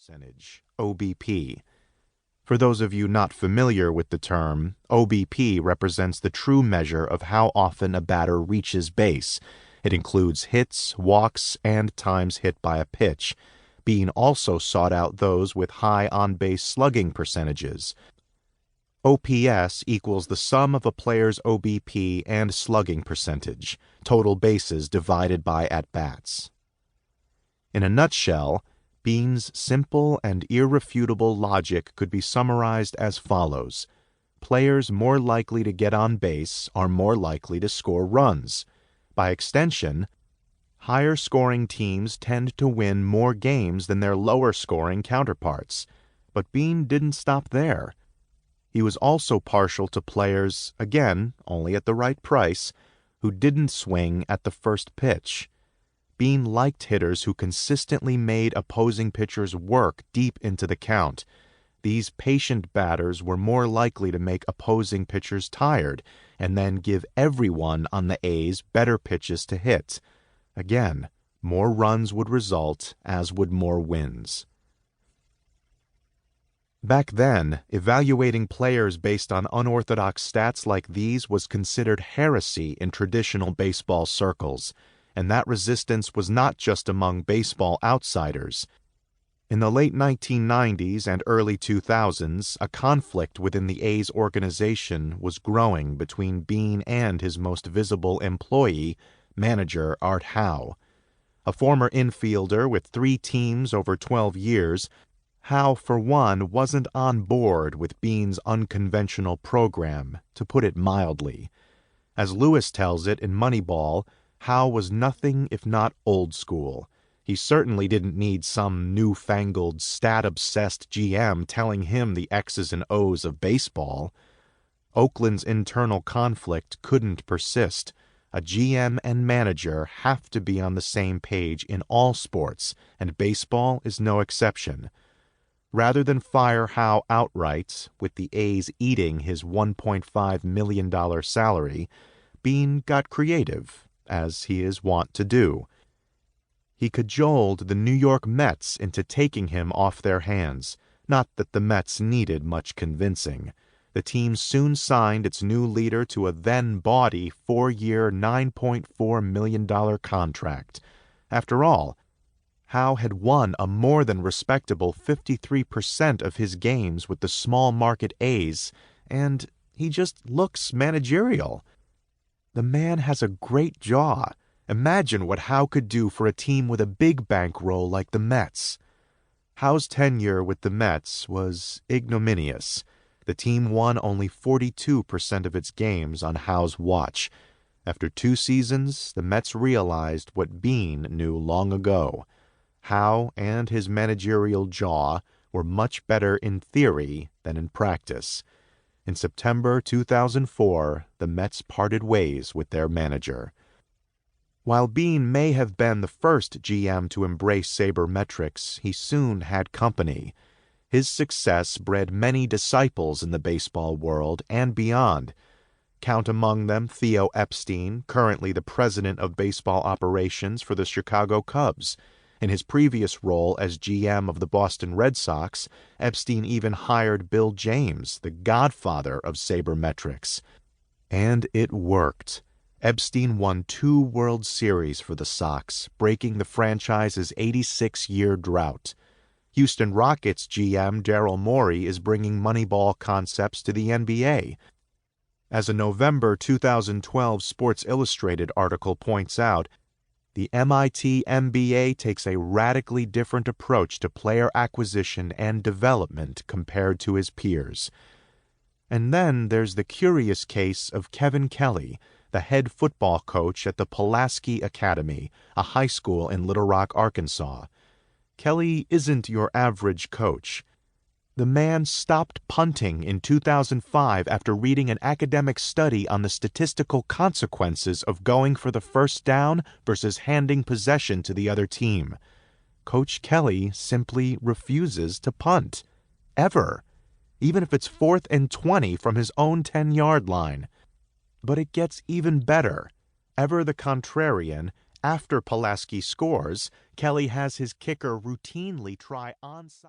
percentage, OBP. For those of you not familiar with the term, OBP represents the true measure of how often a batter reaches base. It includes hits, walks, and times hit by a pitch. Bean also sought out those with high on-base slugging percentages. OPS equals the sum of a player's OBP and slugging percentage, total bases divided by at-bats. In a nutshell, Bean's simple and irrefutable logic could be summarized as follows. Players more likely to get on base are more likely to score runs. By extension, higher-scoring teams tend to win more games than their lower-scoring counterparts. But Bean didn't stop there. He was also partial to players, again, only at the right price, who didn't swing at the first pitch. Bean liked hitters who consistently made opposing pitchers work deep into the count. These patient batters were more likely to make opposing pitchers tired and then give everyone on the A's better pitches to hit. Again, more runs would result, as would more wins. Back then, evaluating players based on unorthodox stats like these was considered heresy in traditional baseball circles. And that resistance was not just among baseball outsiders. In the late 1990s and early 2000s, a conflict within the A's organization was growing between Bean and his most visible employee, manager Art Howe. A former infielder with 3 teams over 12 years, Howe, for one, wasn't on board with Bean's unconventional program, to put it mildly. As Lewis tells it in Moneyball, Howe was nothing if not old school. He certainly didn't need some newfangled, stat-obsessed GM telling him the X's and O's of baseball. Oakland's internal conflict couldn't persist. A GM and manager have to be on the same page in all sports, and baseball is no exception. Rather than fire Howe outright, with the A's eating his $1.5 million salary, Bean got creative, as he is wont to do. He cajoled the New York Mets into taking him off their hands. Not that the Mets needed much convincing. The team soon signed its new leader to a then-bawdy 4-year, $9.4 million contract. After all, Howe had won a more than respectable 53% of his games with the small-market A's, and he just looks managerial. The man has a great jaw. Imagine what Howe could do for a team with a big bankroll like the Mets. Howe's tenure with the Mets was ignominious. The team won only 42% of its games on Howe's watch. After 2 seasons, the Mets realized what Bean knew long ago. Howe and his managerial jaw were much better in theory than in practice. In September 2004, the Mets parted ways with their manager. While Bean may have been the first GM to embrace sabermetrics, he soon had company. His success bred many disciples in the baseball world and beyond. Count among them Theo Epstein, currently the president of baseball operations for the Chicago Cubs. In his previous role as GM of the Boston Red Sox, Epstein even hired Bill James, the godfather of sabermetrics. And it worked. Epstein won 2 World Series for the Sox, breaking the franchise's 86-year drought. Houston Rockets GM Daryl Morey is bringing Moneyball concepts to the NBA. As a November 2012 Sports Illustrated article points out, the MIT MBA takes a radically different approach to player acquisition and development compared to his peers. And then there's the curious case of Kevin Kelly, the head football coach at the Pulaski Academy, a high school in Little Rock, Arkansas. Kelly isn't your average coach. The man stopped punting in 2005 after reading an academic study on the statistical consequences of going for the first down versus handing possession to the other team. Coach Kelly simply refuses to punt. Ever. Even if it's 4th and 20 from his own 10-yard line. But it gets even better. Ever the contrarian, after Pulaski scores, Kelly has his kicker routinely try onside.